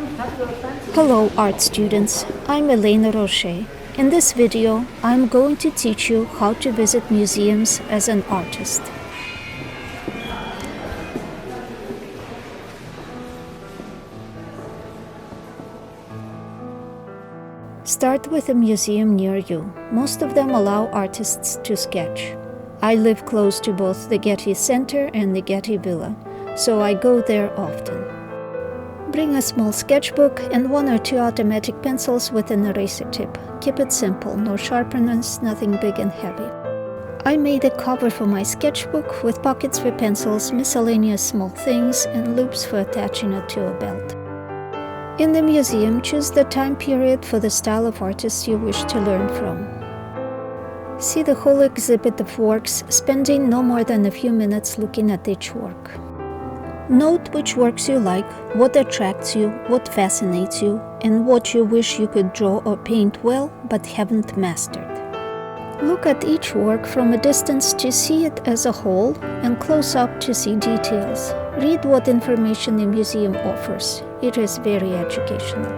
Hello art students, I'm Elena Roche. In this video, I'm going to teach you how to visit museums as an artist. Start with a museum near you. Most of them allow artists to sketch. I live close to both the Getty Center and the Getty Villa, so I go there often. Bring a small sketchbook and 1 or 2 automatic pencils with an eraser tip. Keep it simple, no sharpeners, nothing big and heavy. I made a cover for my sketchbook with pockets for pencils, miscellaneous small things, and loops for attaching it to a belt. In the museum, choose the time period for the style of artist you wish to learn from. See the whole exhibit of works, spending no more than a few minutes looking at each work. Note which works you like, what attracts you, what fascinates you, and what you wish you could draw or paint well but haven't mastered. Look at each work from a distance to see it as a whole and close up to see details. Read what information the museum offers. It is very educational.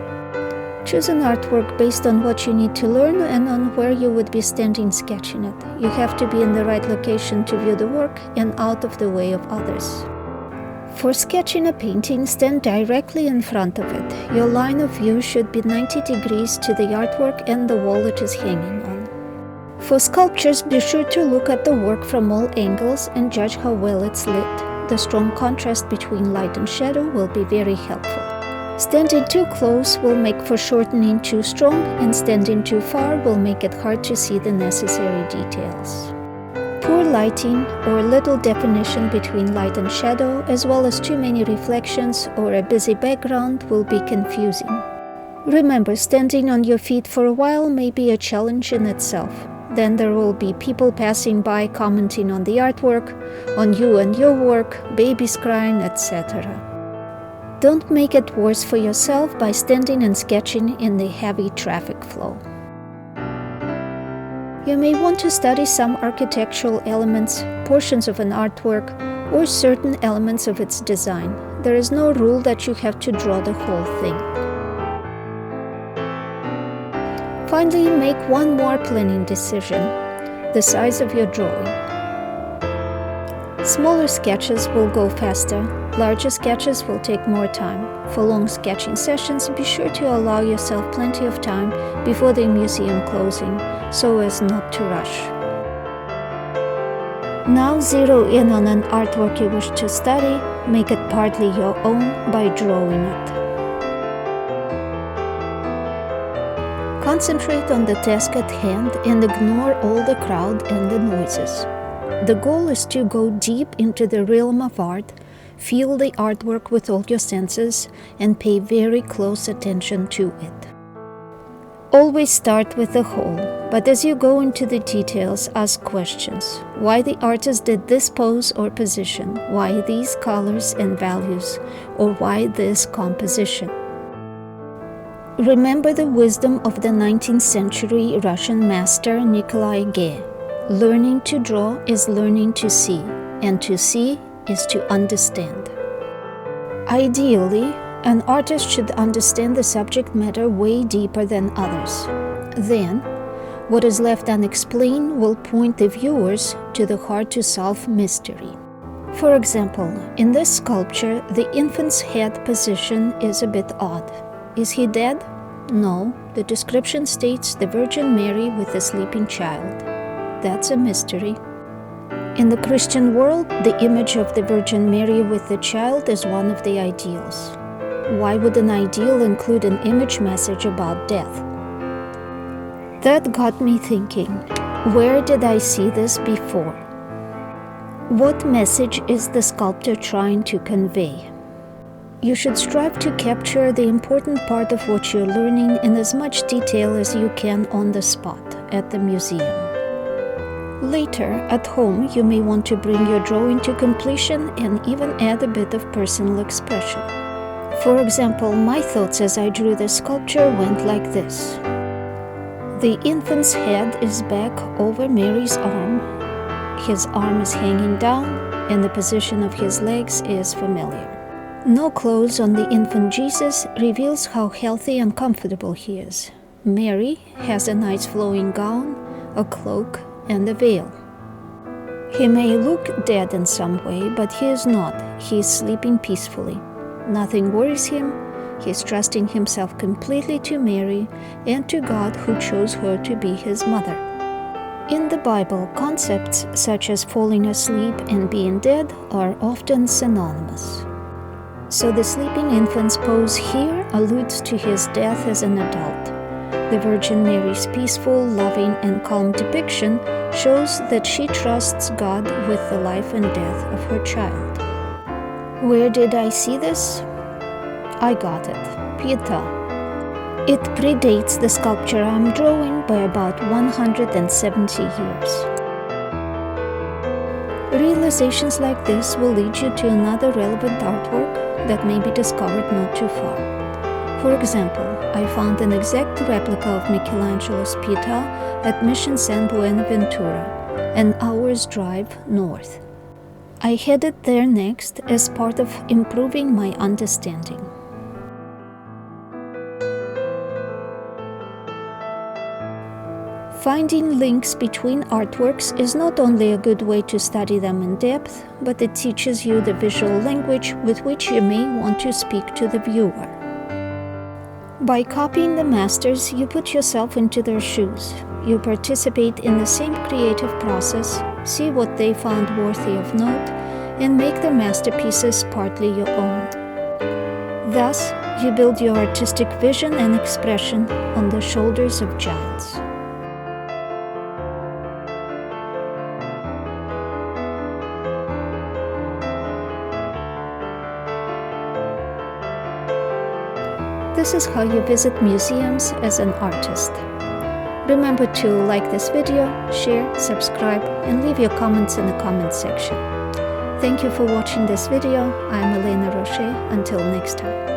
Choose an artwork based on what you need to learn and on where you would be standing sketching it. You have to be in the right location to view the work and out of the way of others. For sketching a painting, stand directly in front of it. Your line of view should be 90 degrees to the artwork and the wall it is hanging on. For sculptures, be sure to look at the work from all angles and judge how well it's lit. The strong contrast between light and shadow will be very helpful. Standing too close will make for shortening too strong, and standing too far will make it hard to see the necessary details. Poor lighting or little definition between light and shadow, as well as too many reflections or a busy background, will be confusing. Remember, standing on your feet for a while may be a challenge in itself. Then there will be people passing by commenting on the artwork, on you and your work, babies crying, etc. Don't make it worse for yourself by standing and sketching in the heavy traffic flow. You may want to study some architectural elements, portions of an artwork, or certain elements of its design. There is no rule that you have to draw the whole thing. Finally, make one more planning decision: the size of your drawing. Smaller sketches will go faster, larger sketches will take more time. For long sketching sessions, be sure to allow yourself plenty of time before the museum closing, so as not to rush. Now zero in on an artwork you wish to study, make it partly your own by drawing it. Concentrate on the task at hand and ignore all the crowd and the noises. The goal is to go deep into the realm of art, feel the artwork with all your senses, and pay very close attention to it. Always start with the whole, but as you go into the details, ask questions. Why the artist did this pose or position? Why these colors and values? Or why this composition? Remember the wisdom of the 19th century Russian master Nikolai Ge. Learning to draw is learning to see, and to see is to understand. Ideally, an artist should understand the subject matter way deeper than others. Then, what is left unexplained will point the viewers to the hard-to-solve mystery. For example, in this sculpture, the infant's head position is a bit odd. Is he dead? No, the description states the Virgin Mary with a sleeping child. That's a mystery. In the Christian world, the image of the Virgin Mary with the child is one of the ideals. Why would an ideal include an image message about death? That got me thinking, where did I see this before? What message is the sculptor trying to convey? You should strive to capture the important part of what you're learning in as much detail as you can on the spot at the museum. Later, at home, you may want to bring your drawing to completion and even add a bit of personal expression. For example, my thoughts as I drew the sculpture went like this. The infant's head is back over Mary's arm. His arm is hanging down, and the position of his legs is familiar. No clothes on the infant Jesus reveals how healthy and comfortable he is. Mary has a nice flowing gown, a cloak, and a veil. He may look dead in some way, but he is not. He is sleeping peacefully. Nothing worries him. He is trusting himself completely to Mary and to God who chose her to be his mother. In the Bible, concepts such as falling asleep and being dead are often synonymous. So the sleeping infant's pose here alludes to his death as an adult. The Virgin Mary's peaceful, loving, and calm depiction shows that she trusts God with the life and death of her child. Where did I see this? I got it. Pietà. It predates the sculpture I'm drawing by about 170 years. Realizations like this will lead you to another relevant artwork that may be discovered not too far. For example, I found an exact replica of Michelangelo's Pietà at Mission San Buenaventura, an hour's drive north. I headed there next as part of improving my understanding. Finding links between artworks is not only a good way to study them in depth, but it teaches you the visual language with which you may want to speak to the viewer. By copying the masters, you put yourself into their shoes. You participate in the same creative process, see what they found worthy of note, and make their masterpieces partly your own. Thus, you build your artistic vision and expression on the shoulders of giants. This is how you visit museums as an artist. Remember to like this video, share, subscribe, and leave your comments in the comment section. Thank you for watching this video. I'm Elena Roche. Until next time.